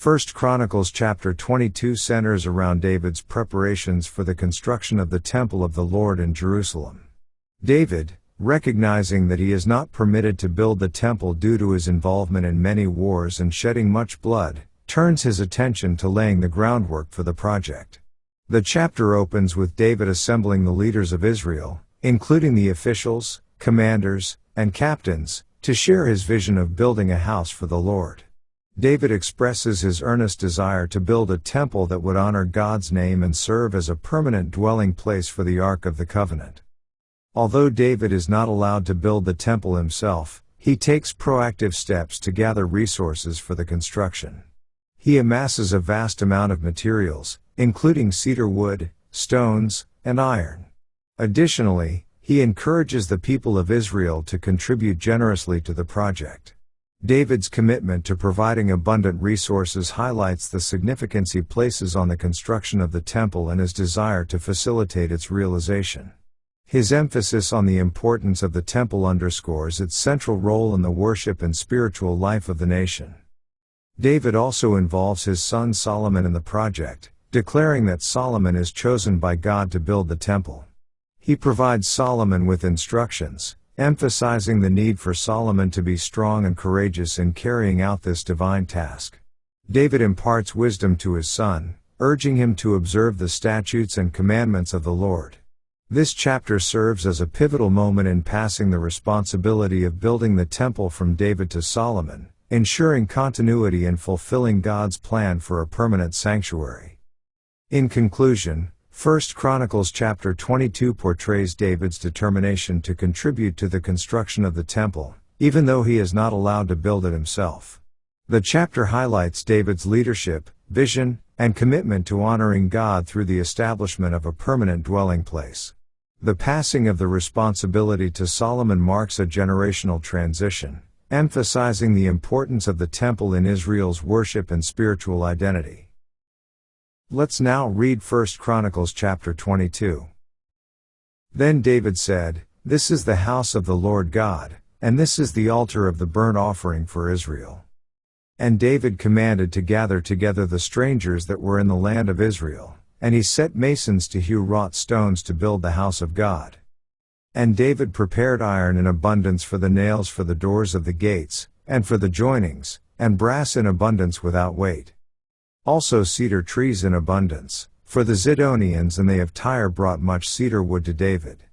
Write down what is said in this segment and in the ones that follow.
1 Chronicles chapter 22 centers around David's preparations for the construction of the temple of the Lord in Jerusalem. David, recognizing that he is not permitted to build the temple due to his involvement in many wars and shedding much blood, turns his attention to laying the groundwork for the project. The chapter opens with David assembling the leaders of Israel, including the officials, commanders, and captains, to share his vision of building a house for the Lord. David expresses his earnest desire to build a temple that would honor God's name and serve as a permanent dwelling place for the Ark of the Covenant. Although David is not allowed to build the temple himself, he takes proactive steps to gather resources for the construction. He amasses a vast amount of materials, including cedar wood, stones, and iron. Additionally, he encourages the people of Israel to contribute generously to the project. David's commitment to providing abundant resources highlights the significance he places on the construction of the temple and his desire to facilitate its realization. His emphasis on the importance of the temple underscores its central role in the worship and spiritual life of the nation. David also involves his son Solomon in the project, declaring that Solomon is chosen by God to build the temple. He provides Solomon with instructions, emphasizing the need for Solomon to be strong and courageous in carrying out this divine task. David imparts wisdom to his son, urging him to observe the statutes and commandments of the Lord. This chapter serves as a pivotal moment in passing the responsibility of building the temple from David to Solomon, ensuring continuity and fulfilling God's plan for a permanent sanctuary. In conclusion, 1 Chronicles chapter 22 portrays David's determination to contribute to the construction of the temple, even though he is not allowed to build it himself. The chapter highlights David's leadership, vision, and commitment to honoring God through the establishment of a permanent dwelling place. The passing of the responsibility to Solomon marks a generational transition, emphasizing the importance of the temple in Israel's worship and spiritual identity. Let's now read 1 Chronicles chapter 22. Then David said, "This is the house of the Lord God, and this is the altar of the burnt offering for Israel." And David commanded to gather together the strangers that were in the land of Israel, and he set masons to hew wrought stones to build the house of God. And David prepared iron in abundance for the nails for the doors of the gates, and for the joinings, and brass in abundance without weight. Also cedar trees in abundance, for the Zidonians and they of Tyre brought much cedar wood to David.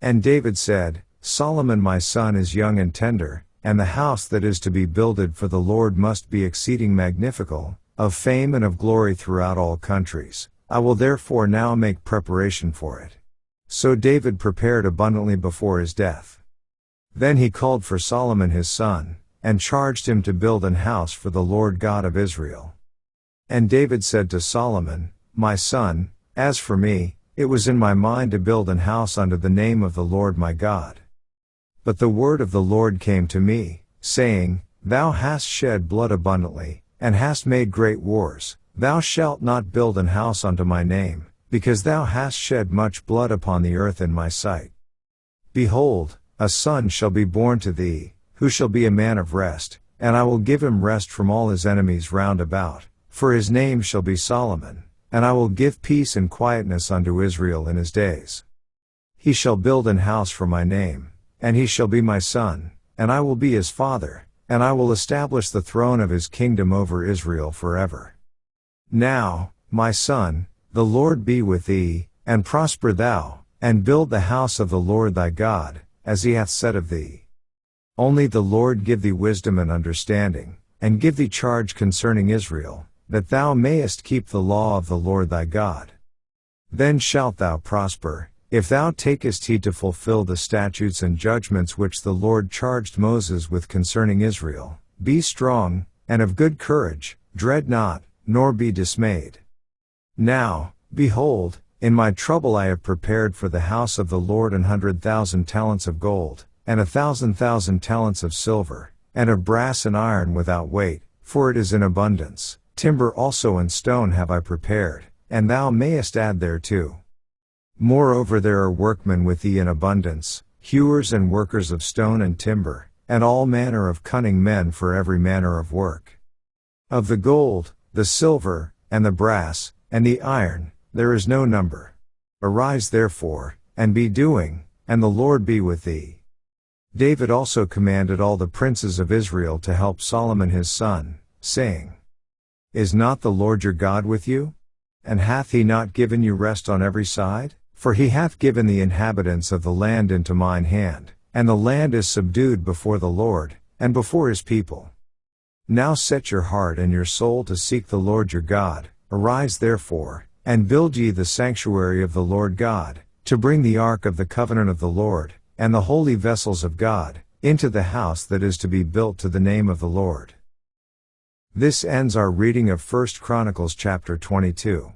And David said, "Solomon my son is young and tender, and the house that is to be builded for the Lord must be exceeding magnifical, of fame and of glory throughout all countries. I will therefore now make preparation for it." So David prepared abundantly before his death. Then he called for Solomon his son, and charged him to build an house for the Lord God of Israel. And David said to Solomon, "My son, as for me, it was in my mind to build an house unto the name of the Lord my God. But the word of the Lord came to me, saying, Thou hast shed blood abundantly, and hast made great wars. Thou shalt not build an house unto my name, because thou hast shed much blood upon the earth in my sight. Behold, a son shall be born to thee, who shall be a man of rest, and I will give him rest from all his enemies round about. For his name shall be Solomon, and I will give peace and quietness unto Israel in his days. He shall build an house for my name, and he shall be my son, and I will be his father, and I will establish the throne of his kingdom over Israel forever. Now, my son, the Lord be with thee, and prosper thou, and build the house of the Lord thy God, as he hath said of thee. Only the Lord give thee wisdom and understanding, and give thee charge concerning Israel, that thou mayest keep the law of the Lord thy God. Then shalt thou prosper, if thou takest heed to fulfill the statutes and judgments which the Lord charged Moses with concerning Israel. Be strong, and of good courage, dread not, nor be dismayed. Now, behold, in my trouble I have prepared for the house of the Lord 100,000 talents of gold, and 1,000 talents of silver, and of brass and iron without weight, for it is in abundance. Timber also and stone have I prepared, and thou mayest add thereto. Moreover there are workmen with thee in abundance, hewers and workers of stone and timber, and all manner of cunning men for every manner of work. Of the gold, the silver, and the brass, and the iron, there is no number. Arise therefore, and be doing, and the Lord be with thee. David also commanded all the princes of Israel to help Solomon his son, saying, Is not the Lord your God with you? And hath he not given you rest on every side? For he hath given the inhabitants of the land into mine hand, and the land is subdued before the Lord, and before his people. Now set your heart and your soul to seek the Lord your God. Arise therefore, and build ye the sanctuary of the Lord God, to bring the ark of the covenant of the Lord, and the holy vessels of God, into the house that is to be built to the name of the Lord. This ends our reading of 1 Chronicles chapter 22.